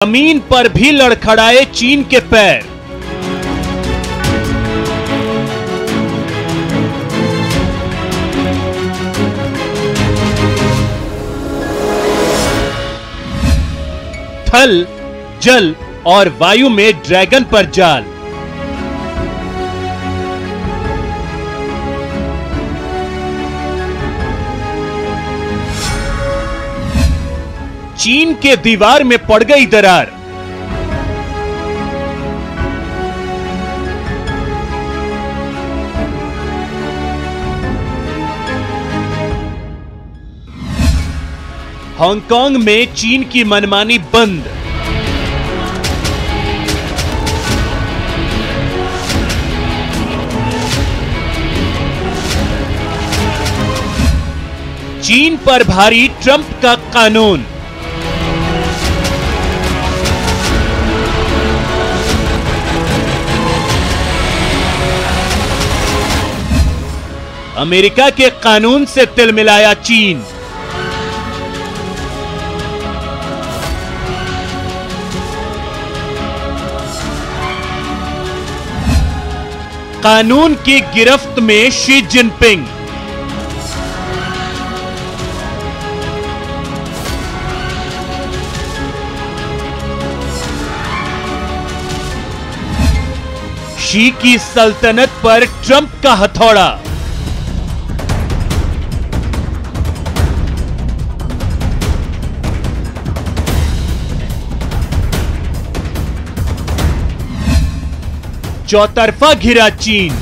जमीन पर भी लड़खड़ाए चीन के पैर। थल, जल और वायु में ड्रैगन पर जाल। चीन के दीवार में पड़ गई दरार। हांगकांग में चीन की मनमानी बंद। चीन पर भारी ट्रंप का कानून। अमेरिका के कानून से तिलमिलाया चीन। कानून की गिरफ्त में शी जिनपिंग। शी की सल्तनत पर ट्रंप का हथौड़ा। चौतरफा घिरा चीन।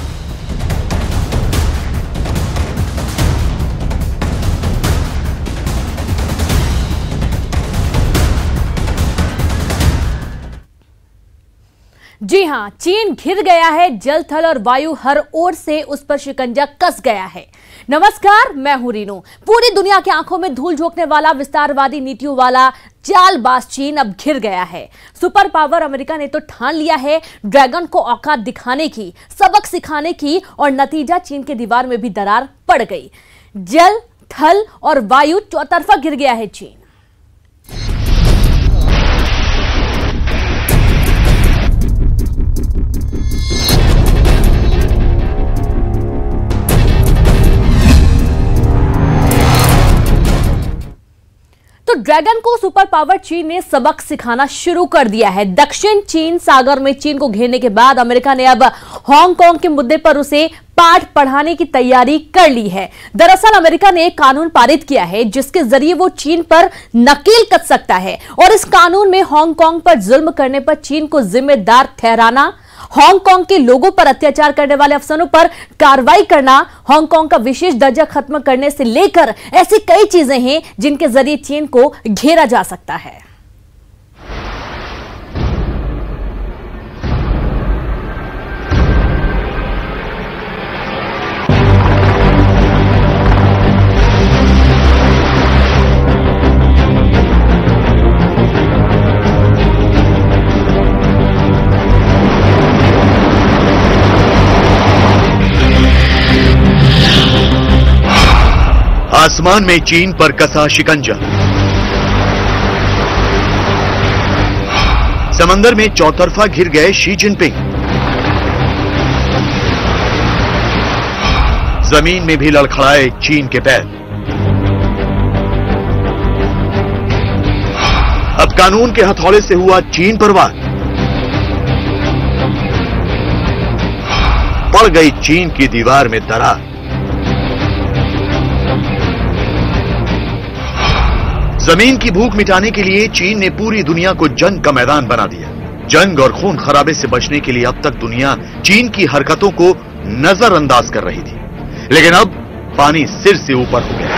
जी हां, चीन घिर गया है। जल, थल और वायु हर ओर से उस पर शिकंजा कस गया है। नमस्कार, मैं हूं रीनू। पूरी दुनिया की आंखों में धूल झोंकने वाला, विस्तारवादी नीतियों वाला चालबाज चीन अब घिर गया है। सुपर पावर अमेरिका ने तो ठान लिया है ड्रैगन को औकात दिखाने की, सबक सिखाने की, और नतीजा चीन के दीवार में भी दरार पड़ गई। जल, थल और वायु चौतरफा घिर गया है चीन। तो ड्रैगन को सुपर पावर चीन ने सबक सिखाना शुरू कर दिया है। दक्षिण चीन सागर में चीन को घेरने के बाद अमेरिका ने अब हांगकांग के मुद्दे पर उसे पाठ पढ़ाने की तैयारी कर ली है। दरअसल अमेरिका ने एक कानून पारित किया है जिसके जरिए वो चीन पर नकेल कस सकता है, और इस कानून में हांगकांग पर जुल्म करने पर चीन को जिम्मेदार ठहराना, हांगकांग के लोगों पर अत्याचार करने वाले अफसरों पर कार्रवाई करना, हांगकांग का विशेष दर्जा खत्म करने से लेकर ऐसी कई चीजें हैं जिनके जरिए चीन को घेरा जा सकता है। आसमान में चीन पर कसा शिकंजा। समंदर में चौतरफा घिर गए शी जिनपिंग। जमीन में भी लड़खड़ाए चीन के पैर। अब कानून के हथौड़े से हुआ चीन पर वार। पड़ गई चीन की दीवार में दरार। जमीन की भूख मिटाने के लिए चीन ने पूरी दुनिया को जंग का मैदान बना दिया। जंग और खून खराबे से बचने के लिए अब तक दुनिया चीन की हरकतों को नजरअंदाज कर रही थी, लेकिन अब पानी सिर से ऊपर हो गया।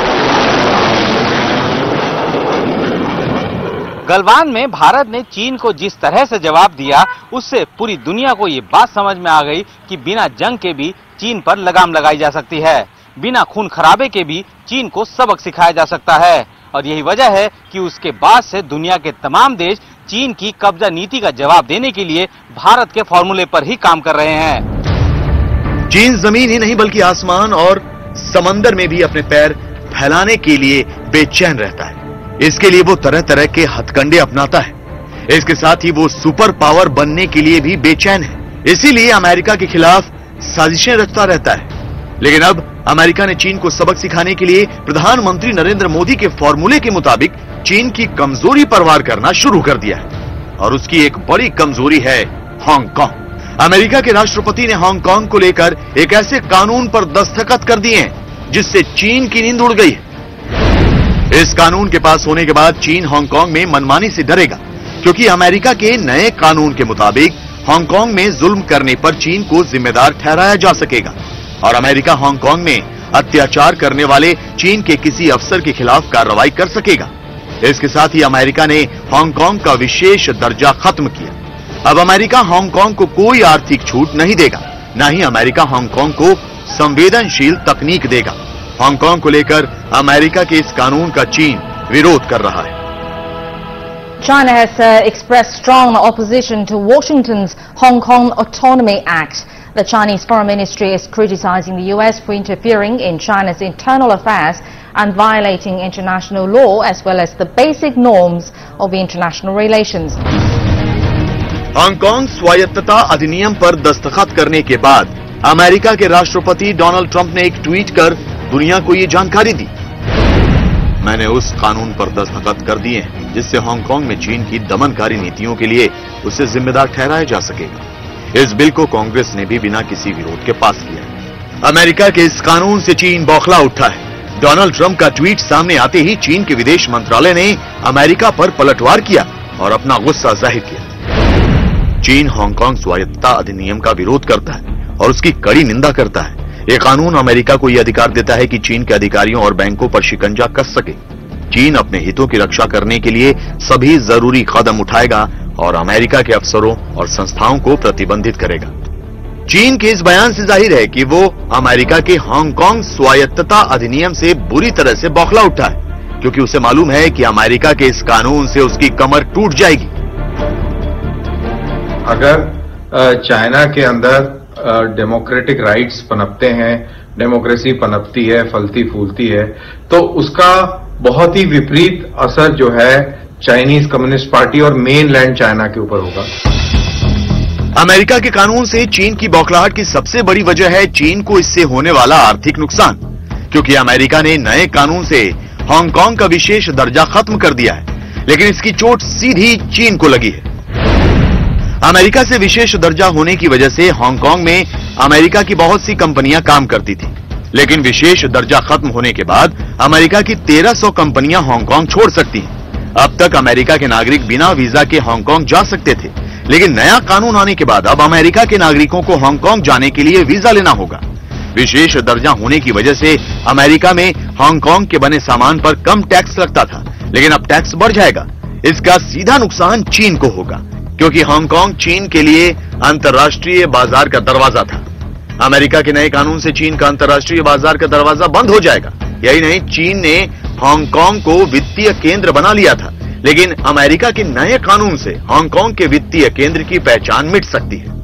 गलवान में भारत ने चीन को जिस तरह से जवाब दिया, उससे पूरी दुनिया को ये बात समझ में आ गई कि बिना जंग के भी चीन पर लगाम लगाई जा सकती है, बिना खून खराबे के भी चीन को सबक सिखाया जा सकता है। और यही वजह है कि उसके बाद से दुनिया के तमाम देश चीन की कब्जा नीति का जवाब देने के लिए भारत के फॉर्मूले पर ही काम कर रहे हैं। चीन जमीन ही नहीं बल्कि आसमान और समंदर में भी अपने पैर फैलाने के लिए बेचैन रहता है। इसके लिए वो तरह तरह के हथकंडे अपनाता है। इसके साथ ही वो सुपर पावर बनने के लिए भी बेचैन है, इसीलिए अमेरिका के खिलाफ साजिशें रचता रहता है। लेकिन अब अमेरिका ने चीन को सबक सिखाने के लिए प्रधानमंत्री नरेंद्र मोदी के फॉर्मूले के मुताबिक चीन की कमजोरी पर वार करना शुरू कर दिया है, और उसकी एक बड़ी कमजोरी है हांगकांग। अमेरिका के राष्ट्रपति ने हांगकांग को लेकर एक ऐसे कानून पर दस्तखत कर दिए हैं जिससे चीन की नींद उड़ गई है। इस कानून के पास होने के बाद चीन हांगकांग में मनमानी से डरेगा, क्योंकि अमेरिका के नए कानून के मुताबिक हांगकांग में जुल्म करने पर चीन को जिम्मेदार ठहराया जा सकेगा, और अमेरिका हांगकांग में अत्याचार करने वाले चीन के किसी अफसर के खिलाफ कार्रवाई कर सकेगा। इसके साथ ही अमेरिका ने हांगकांग का विशेष दर्जा खत्म किया। अब अमेरिका हांगकांग को कोई आर्थिक छूट नहीं देगा, न ही अमेरिका हांगकांग को संवेदनशील तकनीक देगा। हांगकांग को लेकर अमेरिका के इस कानून का चीन विरोध कर रहा है। China has expressed strong opposition to Washington's Hong Kong Autonomy Act. The Chinese Foreign Ministry is criticizing the U.S. for interfering in China's internal affairs and violating international law as well as the basic norms of international relations. Hong Kong स्वायत्तता अधिनियम पर दस्तखत करने के बाद America के राष्ट्रपति Donald Trump ने एक ट्वीट कर दुनिया को ये जानकारी दी। मैंने उस कानून पर दस्तखत कर दिए हैं जिससे हांगकांग में चीन की दमनकारी नीतियों के लिए उसे जिम्मेदार ठहराया जा सकेगा। इस बिल को कांग्रेस ने भी बिना किसी विरोध के पास किया। अमेरिका के इस कानून से चीन बौखला उठा है। डोनाल्ड ट्रंप का ट्वीट सामने आते ही चीन के विदेश मंत्रालय ने अमेरिका पर पलटवार किया और अपना गुस्सा जाहिर किया। चीन हांगकांग स्वायत्तता अधिनियम का विरोध करता है और उसकी कड़ी निंदा करता है। ये कानून अमेरिका को यह अधिकार देता है कि चीन के अधिकारियों और बैंकों पर शिकंजा कस सके। चीन अपने हितों की रक्षा करने के लिए सभी जरूरी कदम उठाएगा और अमेरिका के अफसरों और संस्थाओं को प्रतिबंधित करेगा। चीन के इस बयान से जाहिर है कि वो अमेरिका के हांगकांग स्वायत्तता अधिनियम से बुरी तरह से बौखला उठा है, क्योंकि उसे मालूम है कि अमेरिका के इस कानून से उसकी कमर टूट जाएगी। अगर चाइना के अंदर डेमोक्रेटिक राइट्स पनपते हैं, डेमोक्रेसी पनपती है, फलती फूलती है, तो उसका बहुत ही विपरीत असर जो है चाइनीज कम्युनिस्ट पार्टी और मेनलैंड चाइना के ऊपर होगा। अमेरिका के कानून से चीन की बौखलाहट की सबसे बड़ी वजह है चीन को इससे होने वाला आर्थिक नुकसान, क्योंकि अमेरिका ने नए कानून से हांगकांग का विशेष दर्जा खत्म कर दिया है, लेकिन इसकी चोट सीधी चीन को लगी है। अमेरिका से विशेष दर्जा होने की वजह से हांगकांग में अमेरिका की बहुत सी कंपनियां काम करती थी, लेकिन विशेष दर्जा खत्म होने के बाद अमेरिका की 1300 कंपनियां हांगकांग छोड़ सकती हैं। अब तक अमेरिका के नागरिक बिना वीजा के हांगकांग जा सकते थे, लेकिन नया कानून आने के बाद अब अमेरिका के नागरिकों को हांगकांग जाने के लिए वीजा लेना होगा। विशेष दर्जा होने की वजह से अमेरिका में हांगकांग के बने सामान पर कम टैक्स लगता था, लेकिन अब टैक्स बढ़ जाएगा। इसका सीधा नुकसान चीन को होगा, क्योंकि हांगकांग चीन के लिए अंतर्राष्ट्रीय बाजार का दरवाजा था। अमेरिका के नए कानून से चीन का अंतर्राष्ट्रीय बाजार का दरवाजा बंद हो जाएगा। यही नहीं, चीन ने हांगकांग को वित्तीय केंद्र बना लिया था, लेकिन अमेरिका के नए कानून से हांगकांग के वित्तीय केंद्र की पहचान मिट सकती है।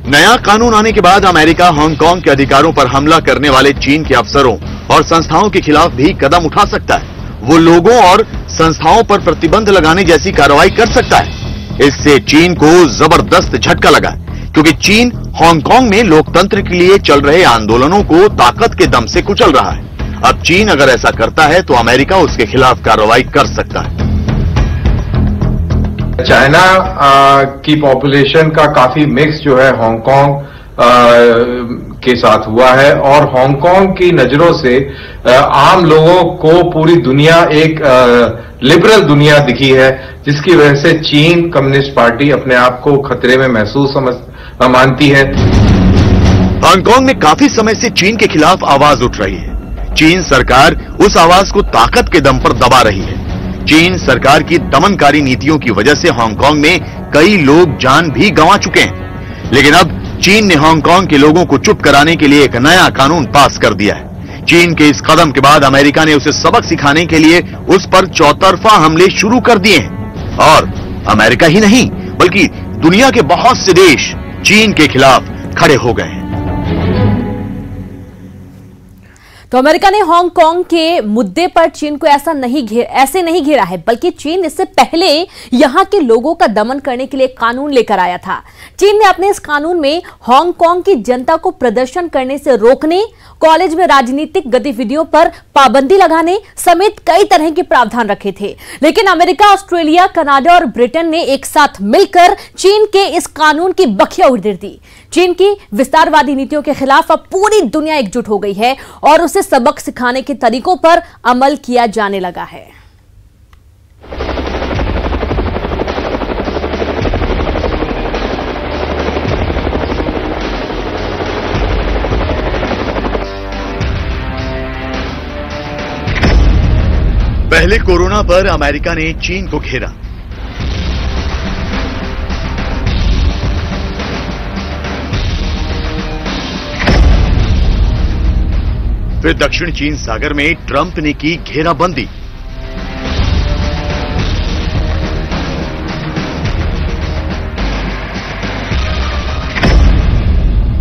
नया कानून आने के बाद अमेरिका हांगकांग के अधिकारों पर हमला करने वाले चीन के अफसरों और संस्थाओं के खिलाफ भी कदम उठा सकता है। वो लोगों और संस्थाओं पर प्रतिबंध लगाने जैसी कार्रवाई कर सकता है। इससे चीन को जबरदस्त झटका लगा, क्योंकि चीन हांगकांग में लोकतंत्र के लिए चल रहे आंदोलनों को ताकत के दम से कुचल रहा है। अब चीन अगर ऐसा करता है तो अमेरिका उसके खिलाफ कार्रवाई कर सकता है। चाइना की पॉपुलेशन का काफी मिक्स जो है हांगकांग के साथ हुआ है, और हांगकांग की नजरों से आम लोगों को पूरी दुनिया एक लिबरल दुनिया दिखी है, जिसकी वजह से चीन कम्युनिस्ट पार्टी अपने आप को खतरे में महसूस मानती है। हांगकांग में काफी समय से चीन के खिलाफ आवाज उठ रही है। चीन सरकार उस आवाज को ताकत के दम पर दबा रही है। चीन सरकार की दमनकारी नीतियों की वजह से हांगकांग में कई लोग जान भी गंवा चुके हैं, लेकिन अब चीन ने हांगकांग के लोगों को चुप कराने के लिए एक नया कानून पास कर दिया है। चीन के इस कदम के बाद अमेरिका ने उसे सबक सिखाने के लिए उस पर चौतरफा हमले शुरू कर दिए हैं, और अमेरिका ही नहीं बल्कि दुनिया के बहुत से देश चीन के खिलाफ खड़े हो गए हैं। तो अमेरिका ने हांगकांग के मुद्दे पर चीन को ऐसे नहीं घेरा है, बल्कि चीन इससे पहले यहां के लोगों का दमन करने के लिए कानून लेकर आया था। चीन ने अपने इस कानून में हांगकांग की जनता को प्रदर्शन करने से रोकने, कॉलेज में राजनीतिक गतिविधियों पर पाबंदी लगाने समेत कई तरह के प्रावधान रखे थे। लेकिन अमेरिका, ऑस्ट्रेलिया, कनाडा और ब्रिटेन ने एक साथ मिलकर चीन के इस कानून की बखिया उड़ेल दी। चीन की विस्तारवादी नीतियों के खिलाफ अब पूरी दुनिया एकजुट हो गई है और उसे सबक सिखाने के तरीकों पर अमल किया जाने लगा है। पहले कोरोना पर अमेरिका ने चीन को घेरा, फिर दक्षिण चीन सागर में ट्रंप ने की घेराबंदी।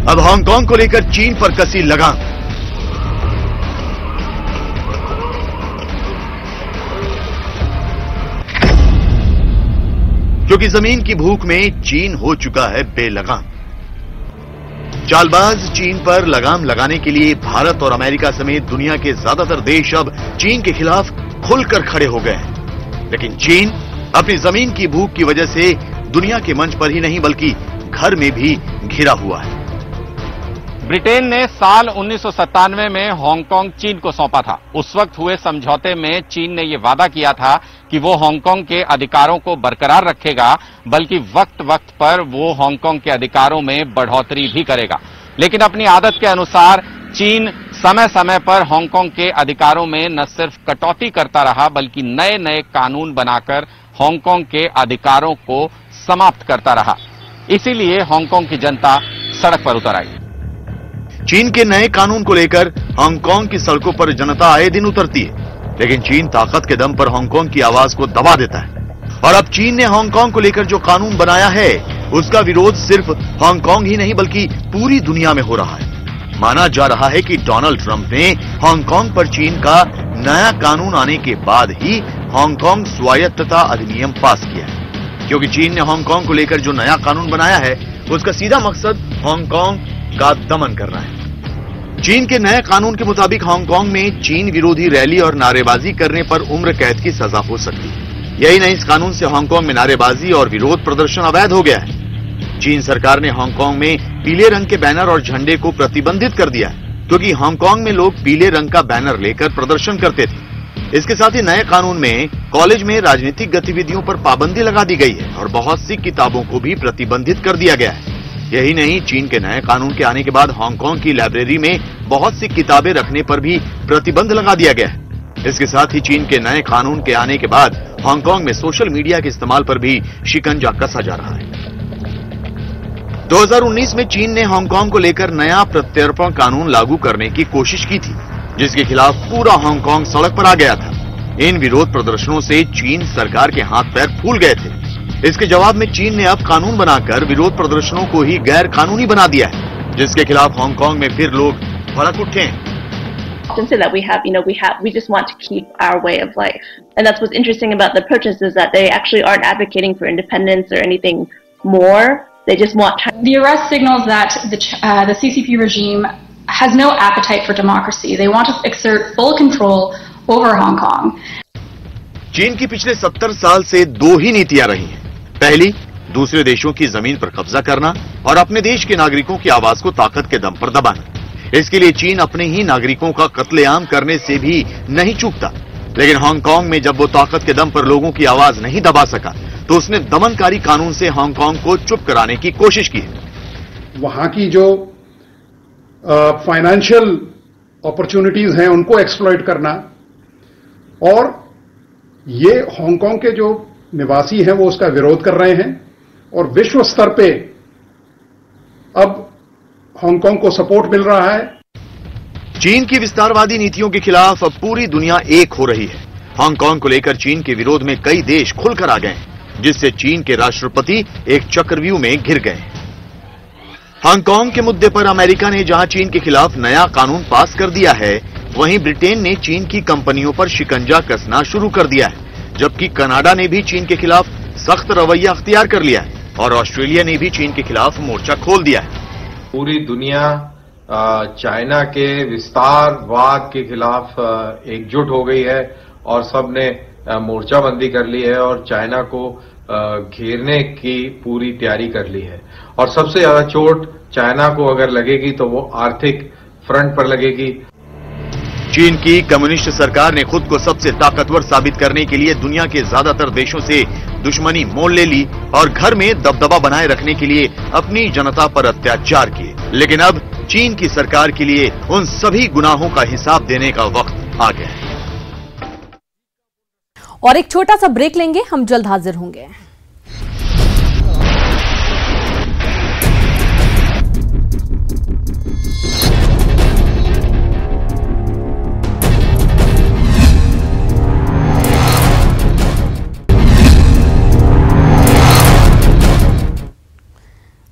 अब हांगकांग को लेकर चीन पर कसी लगाम। क्योंकि जमीन की भूख में चीन हो चुका है बेलगाम। चालबाज चीन पर लगाम लगाने के लिए भारत और अमेरिका समेत दुनिया के ज्यादातर देश अब चीन के खिलाफ खुलकर खड़े हो गए हैं। लेकिन चीन अपनी जमीन की भूख की वजह से दुनिया के मंच पर ही नहीं बल्कि घर में भी घिरा हुआ है। ब्रिटेन ने साल 1997 में हांगकांग चीन को सौंपा था। उस वक्त हुए समझौते में चीन ने यह वादा किया था कि वो हांगकांग के अधिकारों को बरकरार रखेगा, बल्कि वक्त वक्त पर वो हांगकांग के अधिकारों में बढ़ोतरी भी करेगा। लेकिन अपनी आदत के अनुसार चीन समय समय पर हांगकांग के अधिकारों में न सिर्फ कटौती करता रहा, बल्कि नए नए कानून बनाकर हांगकांग के अधिकारों को समाप्त करता रहा। इसीलिए हांगकांग की जनता सड़क पर उतर आई। चीन के नए कानून को लेकर हांगकांग की सड़कों पर जनता आए दिन उतरती है, लेकिन चीन ताकत के दम पर हांगकांग की आवाज को दबा देता है। और अब चीन ने हांगकांग को लेकर जो कानून बनाया है, उसका विरोध सिर्फ हांगकांग ही नहीं बल्कि पूरी दुनिया में हो रहा है। माना जा रहा है कि डोनाल्ड ट्रंप ने हांगकांग पर चीन का नया कानून आने के बाद ही हांगकांग स्वायत्तता अधिनियम पास किया है, क्योंकि चीन ने हांगकांग को लेकर जो नया कानून बनाया है, उसका सीधा मकसद हांगकांग का दमन करना है। चीन के नए कानून के मुताबिक हांगकांग में चीन विरोधी रैली और नारेबाजी करने पर उम्र कैद की सजा हो सकती है। यही नहीं, इस कानून से हांगकांग में नारेबाजी और विरोध प्रदर्शन अवैध हो गया है। चीन सरकार ने हांगकांग में पीले रंग के बैनर और झंडे को प्रतिबंधित कर दिया है, क्योंकि हांगकांग में लोग पीले रंग का बैनर लेकर प्रदर्शन करते थे। इसके साथ ही नए कानून में कॉलेज में राजनीतिक गतिविधियों पर पाबंदी लगा दी गई है और बहुत सी किताबों को भी प्रतिबंधित कर दिया गया है। यही नहीं, चीन के नए कानून के आने के बाद हांगकांग की लाइब्रेरी में बहुत सी किताबें रखने पर भी प्रतिबंध लगा दिया गया है। इसके साथ ही चीन के नए कानून के आने के बाद हांगकांग में सोशल मीडिया के इस्तेमाल पर भी शिकंजा कसा जा रहा है। 2019 में चीन ने हांगकांग को लेकर नया प्रत्यर्पण कानून लागू करने की कोशिश की थी, जिसके खिलाफ पूरा हांगकांग सड़क पर आ गया था। इन विरोध प्रदर्शनों से चीन सरकार के हाथ पैर फूल गए थे। इसके जवाब में चीन ने अब कानून बनाकर विरोध प्रदर्शनों को ही गैर कानूनी बना दिया है, जिसके खिलाफ हांगकांग में फिर लोग भड़क उठे हैं। That we just want to keep our way of life, and that's what's interesting about the protests is that they actually aren't advocating for independence or anything more. They just want the arrest signals that the CCP regime has no appetite for democracy. They want to exert full control over Hong Kong. चीन की पिछले 70 साल से दो ही नीतियां रही हैं। पहली, दूसरे देशों की जमीन पर कब्जा करना और अपने देश के नागरिकों की आवाज को ताकत के दम पर दबाना। इसके लिए चीन अपने ही नागरिकों का कत्लेआम करने से भी नहीं चूकता। लेकिन हांगकांग में जब वो ताकत के दम पर लोगों की आवाज नहीं दबा सका, तो उसने दमनकारी कानून से हांगकांग को चुप कराने की कोशिश की है। वहां की जो फाइनेंशियल अपॉर्चुनिटीज हैं, उनको एक्सप्लॉइट करना, और ये हांगकांग के जो निवासी हैं वो उसका विरोध कर रहे हैं, और विश्व स्तर पे अब हांगकांग को सपोर्ट मिल रहा है। चीन की विस्तारवादी नीतियों के खिलाफ अब पूरी दुनिया एक हो रही है। हांगकांग को लेकर चीन के विरोध में कई देश खुलकर आ गए हैं, जिससे चीन के राष्ट्रपति एक चक्रव्यूह में घिर गए। हांगकांग के मुद्दे पर अमेरिका ने जहां चीन के खिलाफ नया कानून पास कर दिया है, वहीं ब्रिटेन ने चीन की कंपनियों पर शिकंजा कसना शुरू कर दिया है, जबकि कनाडा ने भी चीन के खिलाफ सख्त रवैया अख्तियार कर लिया है और ऑस्ट्रेलिया ने भी चीन के खिलाफ मोर्चा खोल दिया है। पूरी दुनिया चाइना के विस्तारवाद के खिलाफ एकजुट हो गई है और सबने मोर्चाबंदी कर ली है और चाइना को घेरने की पूरी तैयारी कर ली है। और सबसे ज्यादा चोट चाइना को अगर लगेगी तो वो आर्थिक फ्रंट पर लगेगी। चीन की कम्युनिस्ट सरकार ने खुद को सबसे ताकतवर साबित करने के लिए दुनिया के ज्यादातर देशों से दुश्मनी मोल ले ली और घर में दबदबा बनाए रखने के लिए अपनी जनता पर अत्याचार किए। लेकिन अब चीन की सरकार के लिए उन सभी गुनाहों का हिसाब देने का वक्त आ गया है। और एक छोटा सा ब्रेक लेंगे, हम जल्द हाजिर होंगे।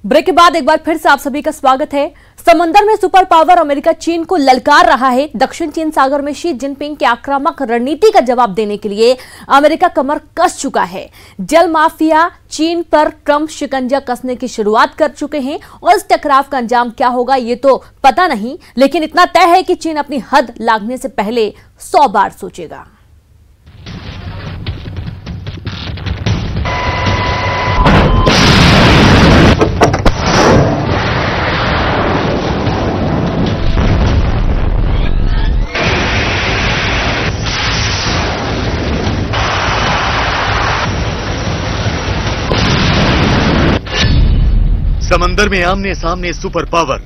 ब्रेक के बाद एक बार फिर से आप सभी का स्वागत है। समंदर में सुपर पावर अमेरिका चीन को ललकार रहा है। दक्षिण चीन सागर में शी जिनपिंग की आक्रामक रणनीति का जवाब देने के लिए अमेरिका कमर कस चुका है। जल माफिया चीन पर ट्रंप शिकंजा कसने की शुरुआत कर चुके हैं और इस टकराव का अंजाम क्या होगा ये तो पता नहीं, लेकिन इतना तय है कि चीन अपनी हद लांघने से पहले 100 बार सोचेगा। समंदर में आमने सामने सुपर पावर।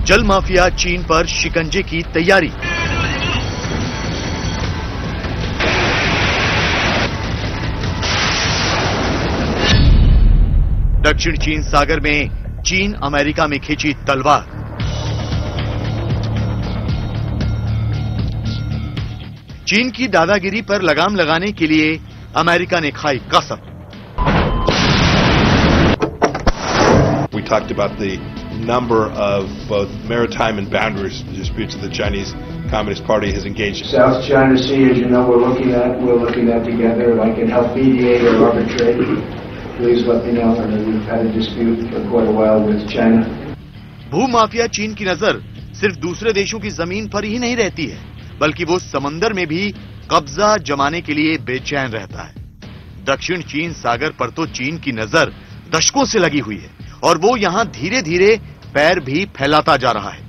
जल माफिया चीन पर शिकंजे की तैयारी। दक्षिण चीन सागर में चीन अमेरिका में खींची तलवार। चीन की दादागिरी पर लगाम लगाने के लिए अमेरिका ने खाई कसम। We talked about the number of both maritime and boundaries disputes that the Chinese Communist Party has engaged in. South China Sea, as you know, we're looking at together. If I can help mediate or arbitrate, please let me know. I mean, we've had a dispute for quite a while with China. भूमाफिया चीन की नजर सिर्फ दूसरे देशों की जमीन पर ही नहीं रहती है, बल्कि वो समंदर में भी कब्जा जमाने के लिए बेचैन रहता है। दक्षिण चीन सागर पर तो चीन की नजर दशकों से लगी हुई है और वो यहां धीरे धीरे पैर भी फैलाता जा रहा है।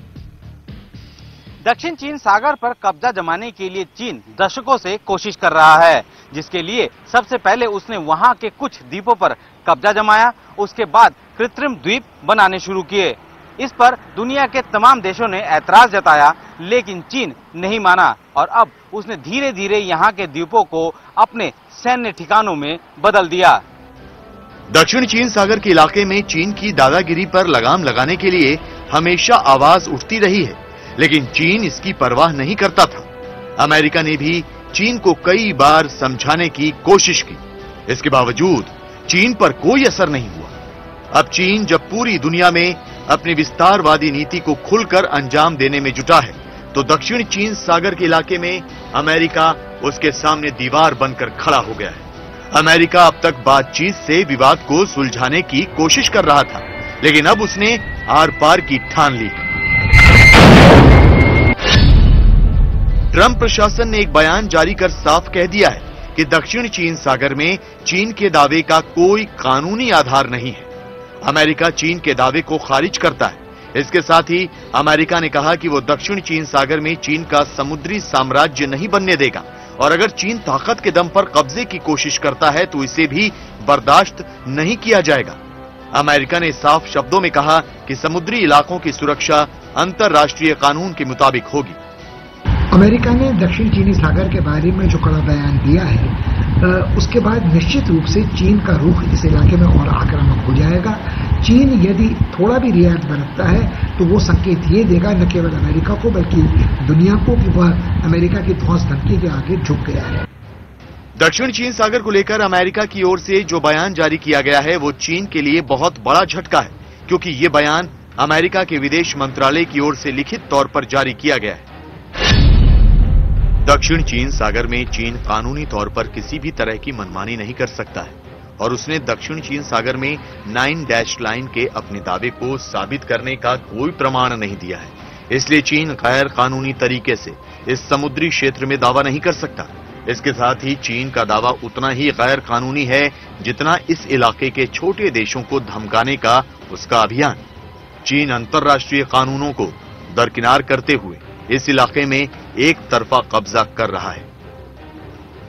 दक्षिण चीन सागर पर कब्जा जमाने के लिए चीन दशकों से कोशिश कर रहा है, जिसके लिए सबसे पहले उसने वहां के कुछ द्वीपों पर कब्जा जमाया। उसके बाद कृत्रिम द्वीप बनाने शुरू किए। इस पर दुनिया के तमाम देशों ने ऐतराज जताया, लेकिन चीन नहीं माना और अब उसने धीरे धीरे यहाँ के द्वीपों को अपने सैन्य ठिकानों में बदल दिया। दक्षिण चीन सागर के इलाके में चीन की दादागिरी पर लगाम लगाने के लिए हमेशा आवाज उठती रही है, लेकिन चीन इसकी परवाह नहीं करता था। अमेरिका ने भी चीन को कई बार समझाने की कोशिश की, इसके बावजूद चीन पर कोई असर नहीं हुआ। अब चीन जब पूरी दुनिया में अपनी विस्तारवादी नीति को खुलकर अंजाम देने में जुटा है, तो दक्षिण चीन सागर के इलाके में अमेरिका उसके सामने दीवार बनकर खड़ा हो गया है। अमेरिका अब तक बातचीत से विवाद को सुलझाने की कोशिश कर रहा था, लेकिन अब उसने आर पार की ठान ली। ट्रंप प्रशासन ने एक बयान जारी कर साफ कह दिया है कि दक्षिण चीन सागर में चीन के दावे का कोई कानूनी आधार नहीं है। अमेरिका चीन के दावे को खारिज करता है। इसके साथ ही अमेरिका ने कहा कि वो दक्षिण चीन सागर में चीन का समुद्री साम्राज्य नहीं बनने देगा और अगर चीन ताकत के दम पर कब्जे की कोशिश करता है तो इसे भी बर्दाश्त नहीं किया जाएगा। अमेरिका ने साफ शब्दों में कहा कि समुद्री इलाकों की सुरक्षा अंतर्राष्ट्रीय कानून के मुताबिक होगी। अमेरिका ने दक्षिण चीनी सागर के बारे में जो कड़ा बयान दिया है, उसके बाद निश्चित रूप से चीन का रुख इस इलाके में और आक्रामक हो जाएगा। चीन यदि थोड़ा भी रियायत बरतता है तो वो संकेत ये देगा न केवल अमेरिका को बल्कि दुनिया को कि वह अमेरिका की धौंस धमकी के आगे झुक गया है। दक्षिण चीन सागर को लेकर अमेरिका की ओर से जो बयान जारी किया गया है वो चीन के लिए बहुत बड़ा झटका है, क्योंकि ये बयान अमेरिका के विदेश मंत्रालय की ओर से लिखित तौर पर जारी किया गया है। दक्षिण चीन सागर में चीन कानूनी तौर पर किसी भी तरह की मनमानी नहीं कर सकता है और उसने दक्षिण चीन सागर में 9 डैश लाइन के अपने दावे को साबित करने का कोई प्रमाण नहीं दिया है। इसलिए चीन गैर कानूनी तरीके से इस समुद्री क्षेत्र में दावा नहीं कर सकता। इसके साथ ही चीन का दावा उतना ही गैर कानूनी है जितना इस इलाके के छोटे देशों को धमकाने का उसका अभियान। चीन अंतर्राष्ट्रीय कानूनों को दरकिनार करते हुए इस इलाके में एक तरफा कब्जा कर रहा है।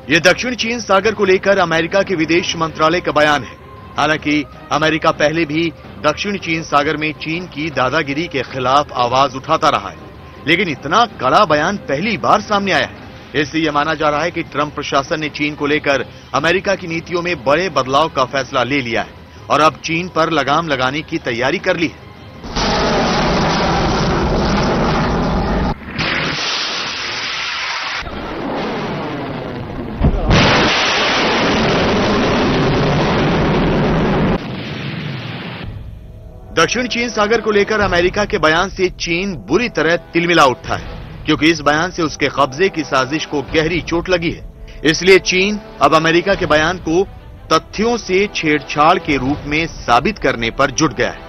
यह दक्षिण चीन सागर को लेकर अमेरिका के विदेश मंत्रालय का बयान है। हालांकि अमेरिका पहले भी दक्षिण चीन सागर में चीन की दादागिरी के खिलाफ आवाज उठाता रहा है, लेकिन इतना कड़ा बयान पहली बार सामने आया है। इसलिए यह माना जा रहा है कि ट्रंप प्रशासन ने चीन को लेकर अमेरिका की नीतियों में बड़े बदलाव का फैसला ले लिया है और अब चीन पर लगाम लगाने की तैयारी कर ली है। दक्षिण चीन सागर को लेकर अमेरिका के बयान से चीन बुरी तरह तिलमिला उठा है, क्योंकि इस बयान से उसके कब्जे की साजिश को गहरी चोट लगी है। इसलिए चीन अब अमेरिका के बयान को तथ्यों से छेड़छाड़ के रूप में साबित करने पर जुट गया है।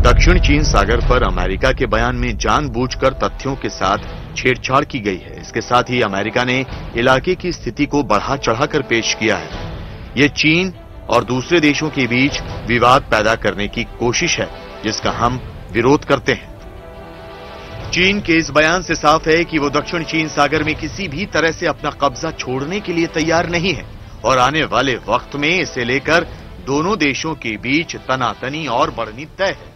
दक्षिण चीन सागर पर अमेरिका के बयान में जानबूझकर तथ्यों के साथ छेड़छाड़ की गई है। इसके साथ ही अमेरिका ने इलाके की स्थिति को बढ़ा चढ़ाकर पेश किया है। यह चीन और दूसरे देशों के बीच विवाद पैदा करने की कोशिश है, जिसका हम विरोध करते हैं। चीन के इस बयान से साफ है कि वो दक्षिण चीन सागर में किसी भी तरह से अपना कब्जा छोड़ने के लिए तैयार नहीं है और आने वाले वक्त में इसे लेकर दोनों देशों के बीच तनातनी और बढ़नी तय है।